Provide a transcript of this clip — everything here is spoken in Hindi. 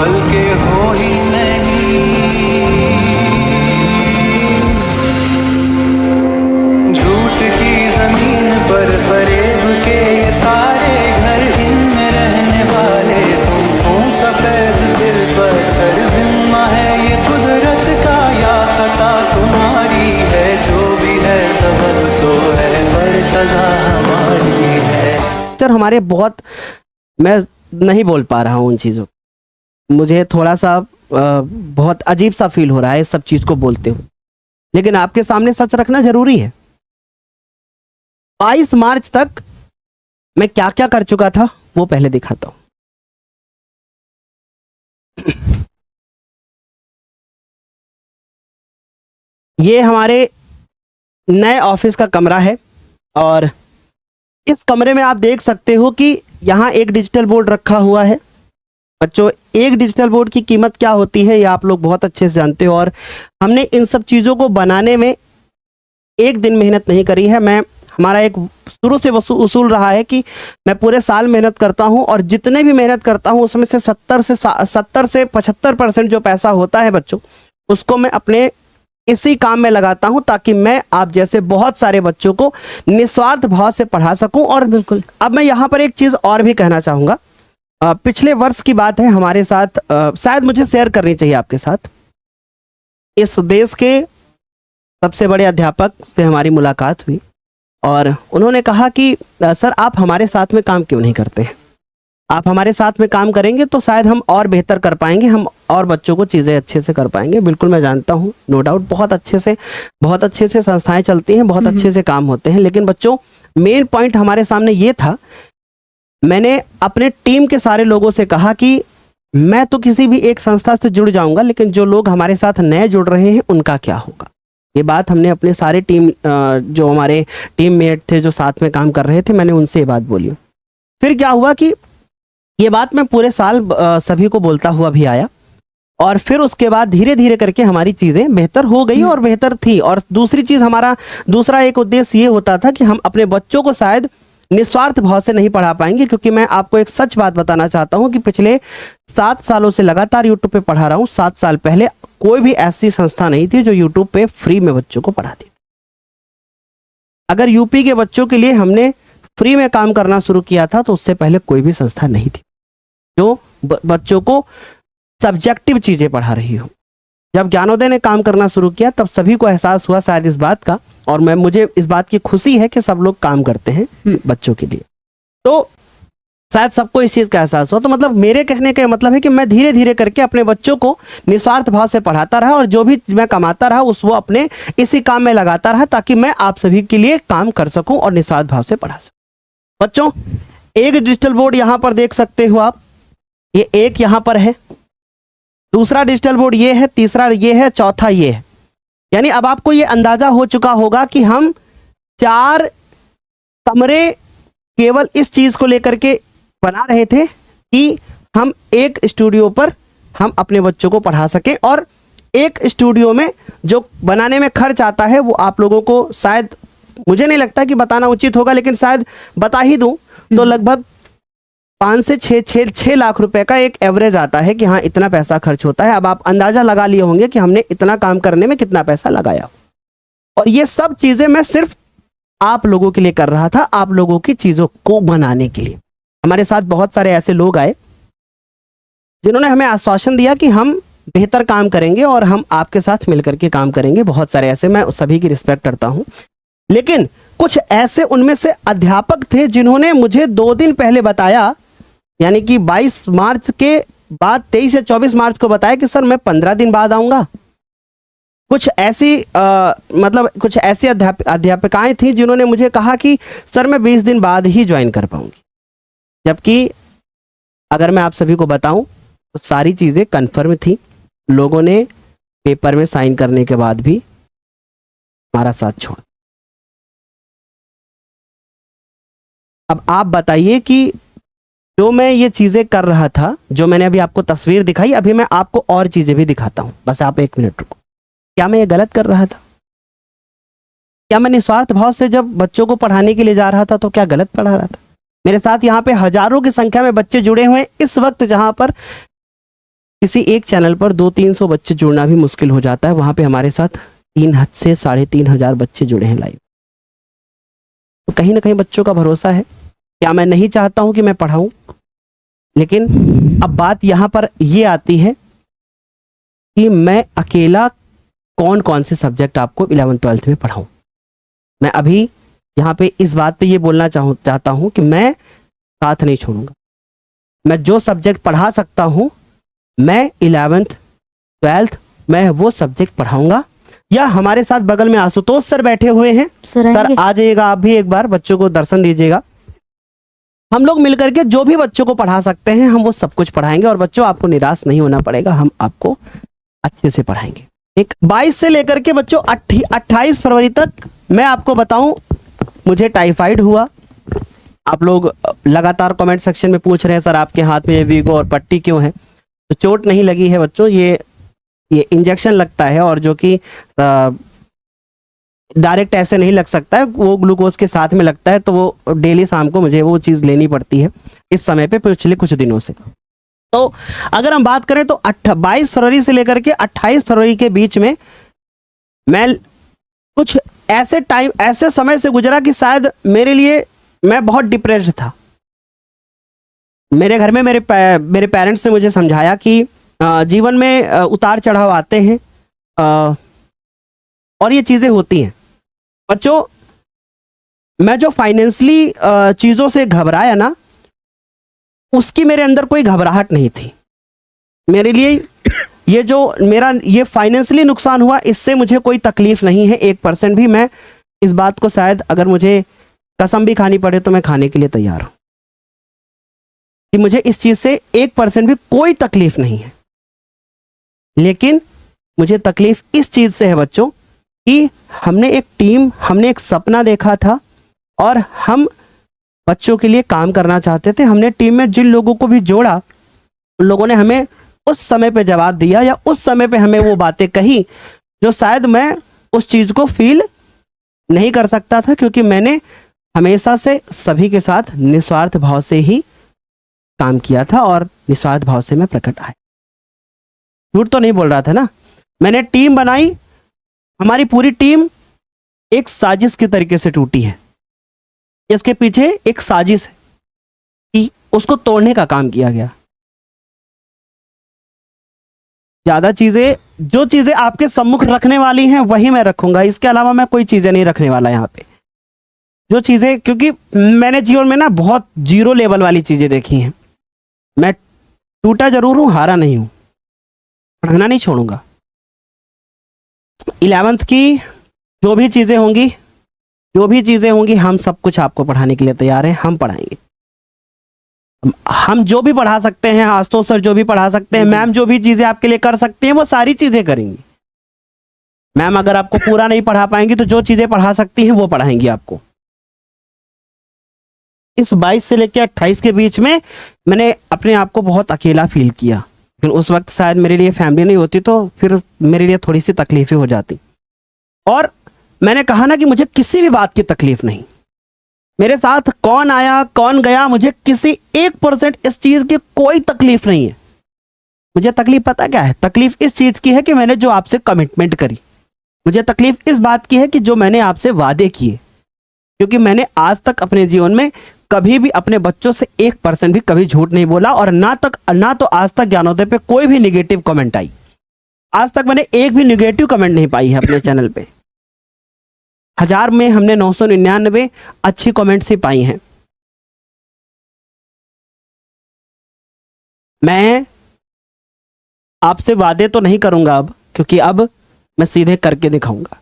पल के हो ही नहीं। झूठ की जमीन पर फरेब के ये सारे घर, इनमें रहने वाले तुम हो। सफेद दिल पर हर जिम्मा है ये कुदरत का या खता तुम्हारी है। जो भी है सबब सो है पर सजा हमारी है। सर हमारे बहुत, मैं नहीं बोल पा रहा हूँ उन चीज़ों, मुझे थोड़ा सा बहुत अजीब सा फील हो रहा है इस सब चीज़ को बोलते हुए, लेकिन आपके सामने सच रखना जरूरी है। 22 मार्च तक मैं क्या क्या कर चुका था वो पहले दिखाता हूं। ये हमारे नए ऑफिस का कमरा है और इस कमरे में आप देख सकते हो कि यहाँ एक डिजिटल बोर्ड रखा हुआ है। बच्चों, एक डिजिटल बोर्ड की कीमत क्या होती है ये आप लोग बहुत अच्छे से जानते हो, और हमने इन सब चीज़ों को बनाने में एक दिन मेहनत नहीं करी है। हमारा एक शुरू से उसूल रहा है कि मैं पूरे साल मेहनत करता हूं और जितने भी मेहनत करता हूं उसमें से 70 से 75% जो पैसा होता है बच्चों, उसको मैं अपने इसी काम में लगाता हूं ताकि मैं आप जैसे बहुत सारे बच्चों को निस्वार्थ भाव से पढ़ा सकूं। और बिल्कुल अब मैं यहाँ पर एक चीज़ और भी कहना चाहूँगा। पिछले वर्ष की बात है, हमारे साथ शायद मुझे शेयर करनी चाहिए आपके साथ, इस देश के सबसे बड़े अध्यापक से हमारी मुलाकात हुई और उन्होंने कहा कि सर आप हमारे साथ में काम क्यों नहीं करते हैं, आप हमारे साथ में काम करेंगे तो शायद हम और बेहतर कर पाएंगे, हम और बच्चों को चीज़ें अच्छे से कर पाएंगे। बिल्कुल मैं जानता हूँ, नो डाउट बहुत अच्छे से संस्थाएं चलती हैं, बहुत अच्छे से काम होते हैं, लेकिन बच्चों मेन पॉइंट हमारे सामने ये था, मैंने अपने टीम के सारे लोगों से कहा कि मैं तो किसी भी एक संस्था से जुड़ जाऊंगा, लेकिन जो लोग हमारे साथ नए जुड़ रहे हैं उनका क्या होगा। ये बात हमने अपने सारे टीम जो हमारे टीममेट थे जो साथ में काम कर रहे थे, मैंने उनसे ये बात बोली। फिर क्या हुआ कि ये बात मैं पूरे साल सभी को बोलता हुआ भी आया और फिर उसके बाद धीरे धीरे करके हमारी चीज़ें बेहतर हो गई और बेहतर थी। और दूसरी चीज़, हमारा दूसरा एक उद्देश्य ये होता था कि हम अपने बच्चों को शायद निस्वार्थ भाव से नहीं पढ़ा पाएंगे, क्योंकि मैं आपको एक सच बात बताना चाहता हूं कि पिछले 7 सालों से लगातार यूट्यूब पे पढ़ा रहा हूं। 7 साल पहले कोई भी ऐसी संस्था नहीं थी जो यूट्यूब पे फ्री में बच्चों को पढ़ाती थी। अगर यूपी के बच्चों के लिए हमने फ्री में काम करना शुरू किया था तो उससे पहले कोई भी संस्था नहीं थी जो बच्चों को सब्जेक्टिव चीजें पढ़ा रही हो। जब ज्ञानोदय ने काम करना शुरू किया तब सभी को एहसास हुआ शायद इस बात का, और मुझे इस बात की खुशी है कि सब लोग काम करते हैं बच्चों के लिए, तो शायद सबको इस चीज का एहसास हुआ। तो मतलब मेरे कहने का मतलब है कि मैं धीरे धीरे करके अपने बच्चों को निस्वार्थ भाव से पढ़ाता रहा और जो भी मैं कमाता रहा वो अपने इसी काम में लगाता रहा ताकि मैं आप सभी के लिए काम कर सकूं और निस्वार्थ भाव से पढ़ा सकूं। बच्चों, एक डिजिटल बोर्ड यहाँ पर देख सकते हो आप, ये एक यहाँ पर है, दूसरा डिजिटल बोर्ड ये है, तीसरा ये है, चौथा ये है। यानी अब आपको ये अंदाजा हो चुका होगा कि हम 4 कमरे केवल इस चीज को लेकर के बना रहे थे कि हम एक स्टूडियो पर हम अपने बच्चों को पढ़ा सकें, और एक स्टूडियो में जो बनाने में खर्च आता है वो आप लोगों को शायद, मुझे नहीं लगता कि बताना उचित होगा, लेकिन शायद बता ही दूं तो लगभग 5 से 6 लाख रुपए का एक एवरेज आता है कि हाँ इतना पैसा खर्च होता है। अब आप अंदाजा लगा लिए होंगे कि हमने इतना काम करने में कितना पैसा लगाया, और ये सब चीजें मैं सिर्फ आप लोगों के लिए कर रहा था, आप लोगों की चीजों को बनाने के लिए। हमारे साथ बहुत सारे ऐसे लोग आए जिन्होंने हमें आश्वासन दिया कि हम बेहतर काम करेंगे और हम आपके साथ मिलकर के काम करेंगे। बहुत सारे ऐसे, मैं सभी की रिस्पेक्ट करता हूं, लेकिन कुछ ऐसे उनमें से अध्यापक थे जिन्होंने मुझे 2 दिन पहले बताया, यानी कि 22 मार्च के बाद 23 या 24 मार्च को बताया कि सर मैं 15 दिन बाद आऊंगा। कुछ ऐसी कुछ ऐसी अध्यापिकाएं थी जिन्होंने मुझे कहा कि सर मैं 20 दिन बाद ही ज्वाइन कर पाऊंगी, जबकि अगर मैं आप सभी को बताऊं तो सारी चीजें कन्फर्म थी। लोगों ने पेपर में साइन करने के बाद भी हमारा साथ छोड़। अब आप बताइए कि जो मैं ये चीजें कर रहा था, जो मैंने अभी आपको तस्वीर दिखाई, अभी मैं आपको और चीजें भी दिखाता हूं, बस आप 1 मिनट रुको। क्या मैं ये गलत कर रहा था? क्या मैं निस्वार्थ भाव से जब बच्चों को पढ़ाने के लिए जा रहा था तो क्या गलत पढ़ा रहा था? मेरे साथ यहाँ पे हजारों की संख्या में बच्चे जुड़े हुए हैं इस वक्त, जहां पर किसी एक चैनल पर 200-300 बच्चे जुड़ना भी मुश्किल हो जाता है, वहां पे हमारे साथ 3 से 3,500 बच्चे जुड़े हैं लाइव। तो कहीं ना कहीं बच्चों का भरोसा है। क्या मैं नहीं चाहता हूं कि मैं पढ़ाऊं, लेकिन अब बात यहां पर ये आती है कि मैं अकेला कौन कौन से सब्जेक्ट आपको 11th-12th में पढ़ाऊं। मैं अभी यहाँ पे इस बात पे ये बोलना चाहता हूं कि मैं साथ नहीं छोड़ूंगा। मैं जो सब्जेक्ट पढ़ा सकता हूं, मैं 11th-12th मैं वो सब्जेक्ट पढ़ाऊंगा। या हमारे साथ बगल में आशुतोष सर बैठे हुए हैं, सर आ जाइएगा आप भी, एक बार बच्चों को दर्शन दीजिएगा। हम लोग मिलकर के जो भी बच्चों को पढ़ा सकते हैं हम वो सब कुछ पढ़ाएंगे। और बच्चों आपको निराश नहीं होना पड़ेगा, हम आपको अच्छे से पढ़ाएंगे। एक 22 से लेकर के बच्चों 28 फरवरी तक मैं आपको बताऊं, मुझे टाइफाइड हुआ। आप लोग लगातार कमेंट सेक्शन में पूछ रहे हैं सर आपके हाथ में ये वीगो और पट्टी क्यों है। तो चोट नहीं लगी है बच्चों, ये इंजेक्शन लगता है और जो कि डायरेक्ट ऐसे नहीं लग सकता है, वो ग्लूकोज के साथ में लगता है। तो वो डेली शाम को मुझे वो चीज़ लेनी पड़ती है इस समय पे पिछले कुछ दिनों से। तो अगर हम बात करें तो 22 फरवरी से लेकर के 28 फरवरी के बीच में मैं कुछ ऐसे समय से गुजरा कि शायद मेरे लिए मैं बहुत डिप्रेस्ड था। मेरे घर में मेरे पेरेंट्स ने मुझे समझाया कि जीवन में उतार चढ़ाव आते हैं और ये चीज़ें होती हैं। बच्चों मैं जो फाइनेंशियली चीज़ों से घबराया ना, उसकी मेरे अंदर कोई घबराहट नहीं थी। मेरे लिए ये जो मेरा ये फाइनेंशियली नुकसान हुआ, इससे मुझे कोई तकलीफ नहीं है 1% भी। मैं इस बात को शायद अगर मुझे कसम भी खानी पड़े तो मैं खाने के लिए तैयार हूं कि मुझे इस चीज़ से 1% भी कोई तकलीफ नहीं है। लेकिन मुझे तकलीफ इस चीज़ से है बच्चों कि हमने एक टीम, हमने एक सपना देखा था और हम बच्चों के लिए काम करना चाहते थे। हमने टीम में जिन लोगों को भी जोड़ा, उन लोगों ने हमें उस समय पे जवाब दिया या उस समय पे हमें वो बातें कही जो शायद मैं उस चीज़ को फील नहीं कर सकता था, क्योंकि मैंने हमेशा से सभी के साथ निस्वार्थ भाव से ही काम किया था और निस्वार्थ भाव से मैं प्रकट आया। झूठ तो नहीं बोल रहा था ना। मैंने टीम बनाई, हमारी पूरी टीम एक साजिश के तरीके से टूटी है। इसके पीछे एक साजिश है कि उसको तोड़ने का काम किया गया। ज्यादा चीजें, जो चीजें आपके सम्मुख रखने वाली हैं वही मैं रखूंगा, इसके अलावा मैं कोई चीजें नहीं रखने वाला यहाँ पे। जो चीजें, क्योंकि मैंने जीवन में ना बहुत जीरो लेवल वाली चीजें देखी हैं। मैं टूटा जरूर हूं, हारा नहीं हूं, पढ़ना नहीं छोड़ूंगा। 11th की जो भी चीजें होंगी हम सब कुछ आपको पढ़ाने के लिए तैयार हैं। हम पढ़ाएंगे, हम जो भी पढ़ा सकते हैं, आशुतोष सर जो भी पढ़ा सकते हैं, मैम जो भी चीजें आपके लिए कर सकते हैं वो सारी चीजें करेंगी। मैम अगर आपको पूरा नहीं पढ़ा पाएंगी तो जो चीजें पढ़ा सकती हैं वो पढ़ाएंगी आपको। इस 22 से लेकर 28 के बीच में मैंने अपने आप को बहुत अकेला फील किया, लेकिन उस वक्त शायद मेरे लिए फैमिली नहीं होती तो फिर मेरे लिए थोड़ी सी तकलीफें हो जाती। और मैंने कहा ना कि मुझे किसी भी बात की तकलीफ नहीं। मेरे साथ कौन आया कौन गया, मुझे किसी 1% इस चीज की कोई तकलीफ नहीं है। मुझे तकलीफ पता क्या है? तकलीफ इस चीज की है कि मैंने जो आपसे कमिटमेंट करी। मुझे तकलीफ इस बात की है कि जो मैंने आपसे वादे किए, क्योंकि मैंने आज तक अपने जीवन में कभी भी अपने बच्चों से 1% भी कभी झूठ नहीं बोला। और ना तो आज तक ज्ञानोदय पे कोई भी निगेटिव कमेंट आई। आज तक मैंने एक भी निगेटिव कमेंट नहीं पाई है अपने चैनल पे। 1000 में हमने 999 अच्छी कमेंट्स ही पाई हैं। मैं आपसे वादे तो नहीं करूंगा अब, क्योंकि अब मैं सीधे करके दिखाऊंगा।